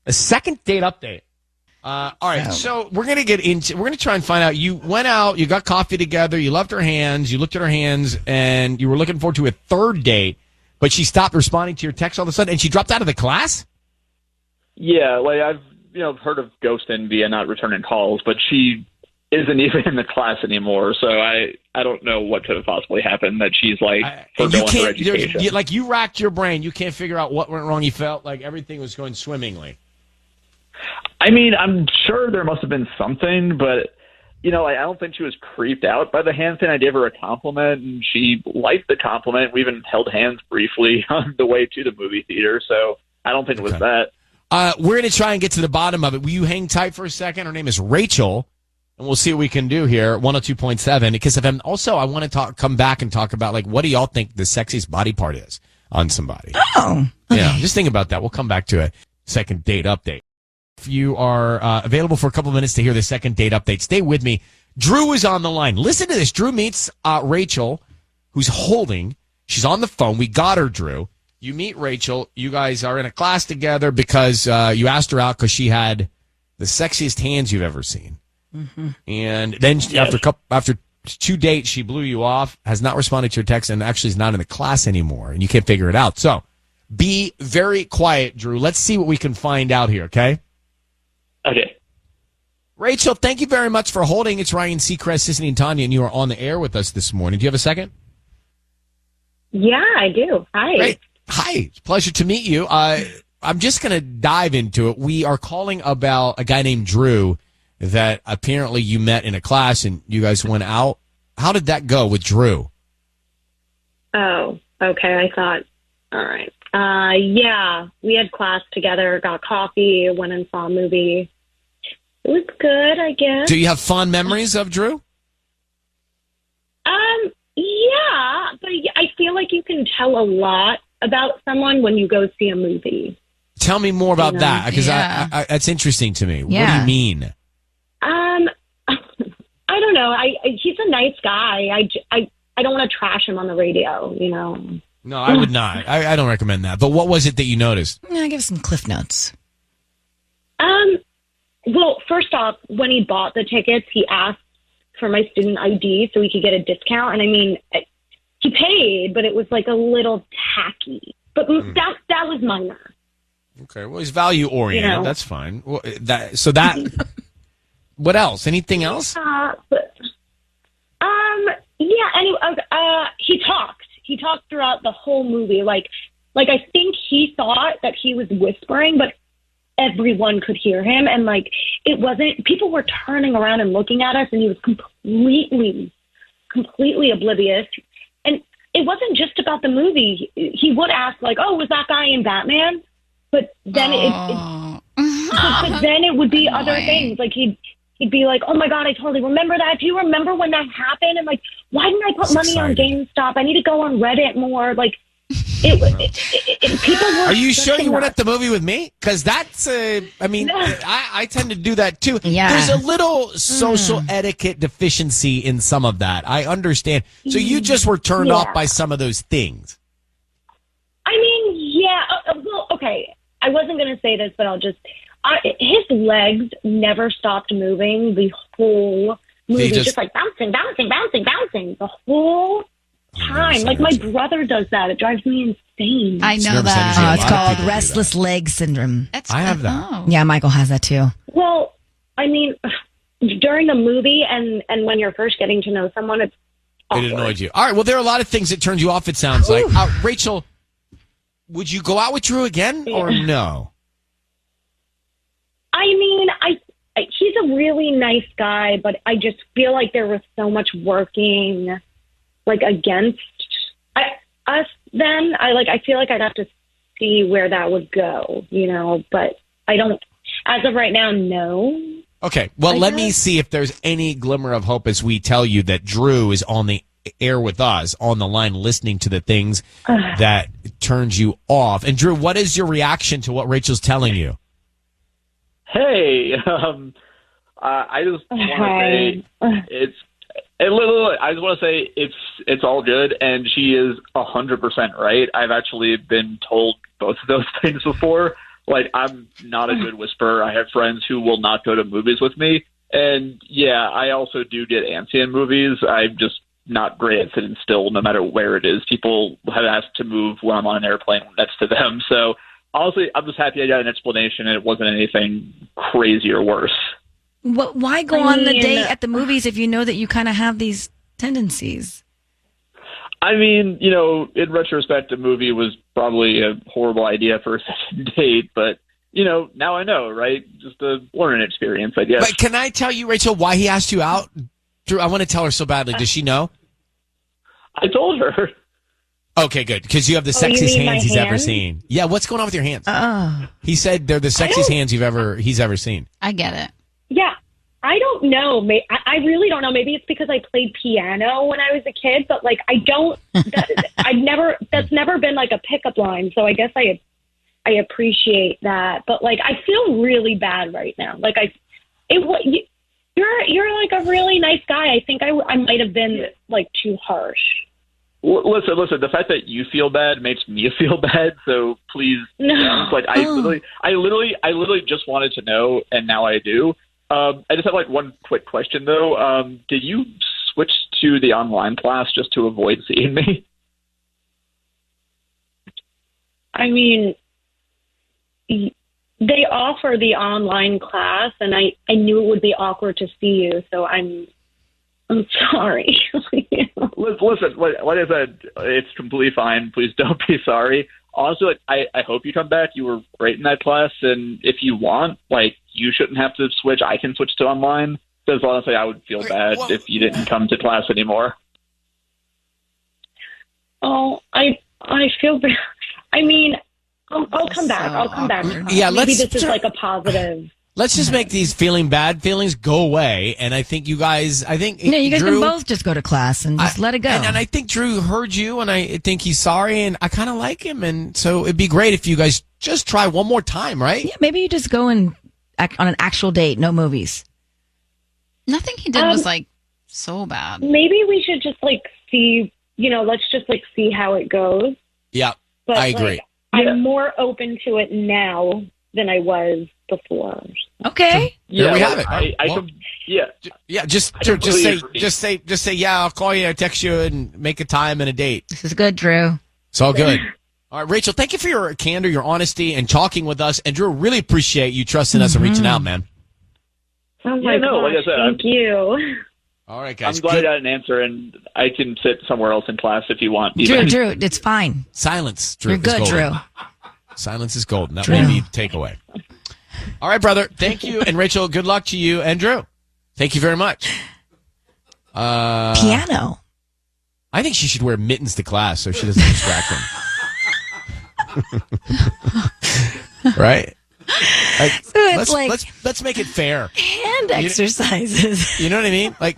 A second date update. All right, so we're going to try and find out. You went out, you got coffee together, you left her hands, you looked at her hands, and you were looking forward to a third date, but she stopped responding to your text all of a sudden, and she dropped out of the class? Yeah, like I've heard of ghosting via not returning calls, but she isn't even in the class anymore, so I don't know what could have possibly happened that she's like forgoing her education. Like you racked your brain, you can't figure out what went wrong. You felt like everything was going swimmingly. I mean, I'm sure there must have been something, but, I don't think she was creeped out by the hand thing. I gave her a compliment, and she liked the compliment. We even held hands briefly on the way to the movie theater, so I don't think it was that. We're going to try and get to the bottom of it. Will you hang tight for a second? Her name is Rachel, and we'll see what we can do here, 102.7. Because I want to come back and talk about, like, what do y'all think the sexiest body part is on somebody? Oh. Okay. Yeah, just think about that. We'll come back to a second date update. If you are available for a couple of minutes to hear the second date update, stay with me. Drew is on the line. Listen to this. Drew meets Rachel, who's holding. She's on the phone. We got her, Drew. You meet Rachel. You guys are in a class together because you asked her out because she had the sexiest hands you've ever seen. Mm-hmm. And then after 2 dates, she blew you off, has not responded to your text, and actually is not in the class anymore, and you can't figure it out. So be very quiet, Drew. Let's see what we can find out here, okay? Okay. Rachel, thank you very much for holding. It's Ryan Seacrest, Sissany, and Tanya, and you are on the air with us this morning. Do you have a second? Yeah, I do. Hi. Great. Hi. It's a pleasure to meet you. I'm just going to dive into it. We are calling about a guy named Drew that apparently you met in a class and you guys went out. How did that go with Drew? Oh, okay. I thought, all right. Yeah, we had class together, got coffee, went and saw a movie. It was good, I guess. Do you have fond memories of Drew? Yeah, but I feel like you can tell a lot about someone when you go see a movie. Tell me more about that, because that's interesting to me. Yeah. What do you mean? I don't know. He's a nice guy. I don't want to trash him on the radio, No, I would not. I don't recommend that. But what was it that you noticed? Yeah, give us some cliff notes. Well, first off, when he bought the tickets, he asked for my student ID so he could get a discount. And I mean, he paid, but it was like a little tacky. But that was minor. Okay, well, he's value oriented. That's fine. Well, what else? Anything else? Yeah. Anyway, he talked. He talked throughout the whole movie. Like I think he thought that he was whispering, but everyone could hear him. And like, it wasn't. People were turning around and looking at us, and he was completely oblivious. And it wasn't just about the movie. He would ask, like, "Oh, was that guy in Batman?" But then but then it would be other things. Like he'd be like, "Oh my God, I totally remember that. Do you remember when that happened?" And like, why didn't I put money on GameStop? I need to go on Reddit more. Like, people were. Are you sure you weren't at the movie with me? Because that's, I tend to do that too. Yeah. There's a little social etiquette deficiency in some of that. I understand. So you just were turned off by some of those things. I mean, yeah. Well, okay. I wasn't going to say this, but I'll just. His legs never stopped moving the whole movie, just like bouncing the whole time. Like my brother does that. It drives me insane. I know that. It's called restless leg syndrome. I have that. Oh. Yeah, Michael has that too. Well, I mean, during the movie and when you're first getting to know someone, it's awkward. It annoyed you. All right. Well, there are a lot of things that turned you off, it sounds like. Rachel, would you go out with Drew again or no? I mean, he's a really nice guy, but I just feel like there was so much working, like, against us then. I feel like I'd have to see where that would go, but I don't, as of right now, no. Okay, well, let me see if there's any glimmer of hope as we tell you that Drew is on the air with us, on the line, listening to the things that turns you off. And Drew, what is your reaction to what Rachel's telling you? Hey, I just want to say it's all good, and she is 100% right. I've actually been told both of those things before. Like, I'm not a good whisperer. I have friends who will not go to movies with me. And, yeah, I also do get antsy in movies. I'm just not great at sitting still no matter where it is. People have asked to move when I'm on an airplane next to them. So, honestly, I'm just happy I got an explanation and it wasn't anything crazy or worse. Why go on the date at the movies if you know that you kind of have these tendencies? I mean, you know, in retrospect, the movie was probably a horrible idea for a second date, but, you know, now I know, right? Just a learning experience, I guess. But can I tell you, Rachel, why he asked you out? Drew, I want to tell her so badly. Does she know? I told her. Okay, good. Because you have the you sexiest mean my hands he's ever hands? seen. Yeah, what's going on with your hands? Oh. He said they're the sexiest hands he's ever seen. I get it. Yeah, I don't know. I really don't know. Maybe it's because I played piano when I was a kid, but like I don't. That's never been like a pickup line. So I guess I appreciate that, but like I feel really bad right now. Like you're like a really nice guy. I think I might have been like too harsh. Listen. The fact that you feel bad makes me feel bad. So please, No. like I literally just wanted to know, and now I do. I just have like one quick question though. Did you switch to the online class just to avoid seeing me? I mean, they offer the online class, and I knew it would be awkward to see you, so I'm sorry. Listen, like I said, it's completely fine. Please don't be sorry. Honestly, like, I hope you come back. You were great in that class, and if you want, like, you shouldn't have to switch. I can switch to online, because honestly, I would feel bad if you didn't come to class anymore. Oh, I feel bad. I mean, I'll come back. I'll come back. Yeah, Maybe this is like a positive. Let's just make these bad feelings go away. And I think you guys You guys Drew, can both just go to class and just let it go. And I think Drew heard you, and I think he's sorry, and I kind of like him. And so it'd be great if you guys just try one more time, right? Yeah, maybe you just go and act on an actual date, no movies. Nothing he did was like so bad. Maybe we should just like see, let's just like see how it goes. Yeah, But I agree. Like, I'm more open to it now than I was before. Okay. There we have it. Yeah. Just say, yeah, I'll call you, I'll text you, and make a time and a date. This is good, Drew. It's all good. All right, Rachel, thank you for your candor, your honesty, and talking with us. And Drew, really appreciate you trusting us and reaching out, man. Oh my gosh, like I said, thank you. All right, guys. I'm glad I got an answer, and I can sit somewhere else in class if you want. Even. Drew, it's fine. Silence, Drew. You're good, is golden. Drew. Silence is golden. That may be takeaway. All right, brother. Thank you. And Rachel, good luck to you and Drew. Thank you very much. Piano. I think she should wear mittens to class so she doesn't distract him. Right? So it's let's make it fair. Hand exercises. You know what I mean? Like,